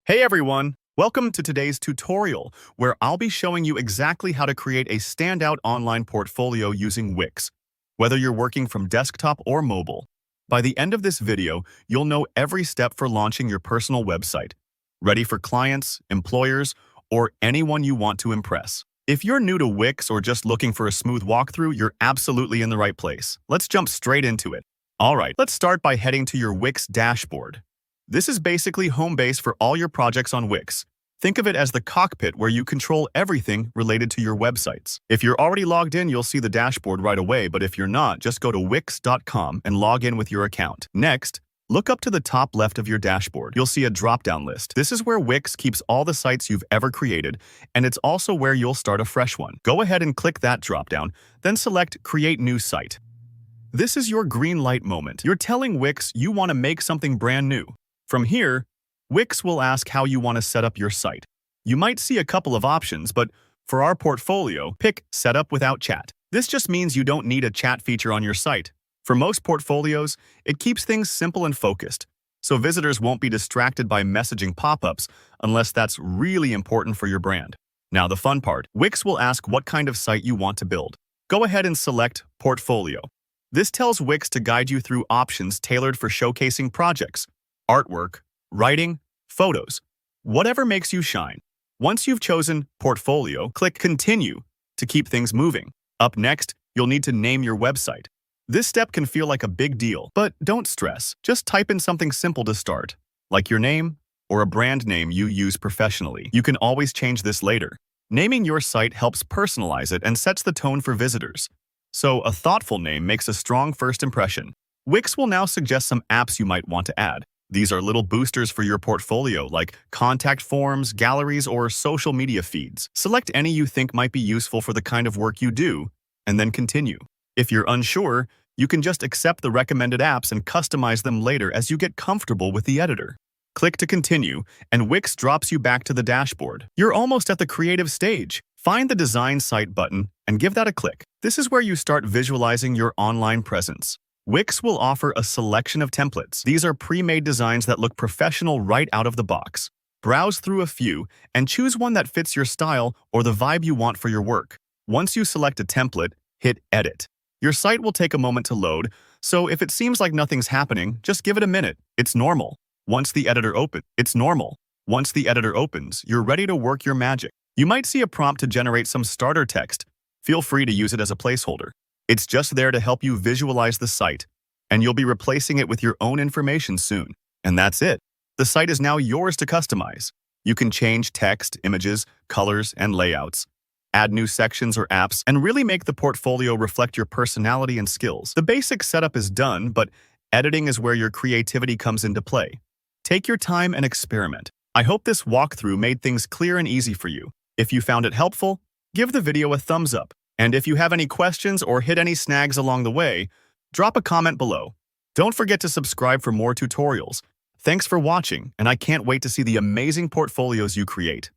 Hey everyone! Welcome to today's tutorial, where I'll be showing you exactly how to create a standout online portfolio using Wix, whether you're working from desktop or mobile. By the end of this video, you'll know every step for launching your personal website, ready for clients, employers, or anyone you want to impress. If you're new to Wix or just looking for a smooth walkthrough, you're absolutely in the right place. Let's jump straight into it. Alright, let's start by heading to your Wix dashboard. This is basically home base for all your projects on Wix. Think of it as the cockpit where you control everything related to your websites. If you're already logged in, you'll see the dashboard right away, but if you're not, just go to wix.com and log in with your account. Next, look up to the top left of your dashboard. You'll see a drop-down list. This is where Wix keeps all the sites you've ever created, and it's also where you'll start a fresh one. Go ahead and click that drop-down, then select Create New Site. This is your green light moment. You're telling Wix you want to make something brand new. From here, Wix will ask how you want to set up your site. You might see a couple of options, but for our portfolio, pick Setup Without Chat. This just means you don't need a chat feature on your site. For most portfolios, it keeps things simple and focused, so visitors won't be distracted by messaging pop-ups unless that's really important for your brand. Now the fun part, Wix will ask what kind of site you want to build. Go ahead and select Portfolio. This tells Wix to guide you through options tailored for showcasing projects, artwork, writing, photos, whatever makes you shine. Once you've chosen Portfolio, click Continue to keep things moving. Up next, you'll need to name your website. This step can feel like a big deal, but don't stress. Just type in something simple to start, like your name or a brand name you use professionally. You can always change this later. Naming your site helps personalize it and sets the tone for visitors. So a thoughtful name makes a strong first impression. Wix will now suggest some apps you might want to add. These are little boosters for your portfolio, like contact forms, galleries, or social media feeds. Select any you think might be useful for the kind of work you do, and then continue. If you're unsure, you can just accept the recommended apps and customize them later as you get comfortable with the editor. Click to continue, and Wix drops you back to the dashboard. You're almost at the creative stage. Find the Design Site button and give that a click. This is where you start visualizing your online presence. Wix will offer a selection of templates. These are pre-made designs that look professional right out of the box. Browse through a few and choose one that fits your style or the vibe you want for your work. Once you select a template, hit Edit. Your site will take a moment to load, so if it seems like nothing's happening, just give it a minute. It's normal. Once the editor opens, you're ready to work your magic. You might see a prompt to generate some starter text. Feel free to use it as a placeholder. It's just there to help you visualize the site, and you'll be replacing it with your own information soon. And that's it. The site is now yours to customize. You can change text, images, colors, and layouts, add new sections or apps, and really make the portfolio reflect your personality and skills. The basic setup is done, but editing is where your creativity comes into play. Take your time and experiment. I hope this walkthrough made things clear and easy for you. If you found it helpful, give the video a thumbs up. And if you have any questions or hit any snags along the way, drop a comment below. Don't forget to subscribe for more tutorials. Thanks for watching, and I can't wait to see the amazing portfolios you create.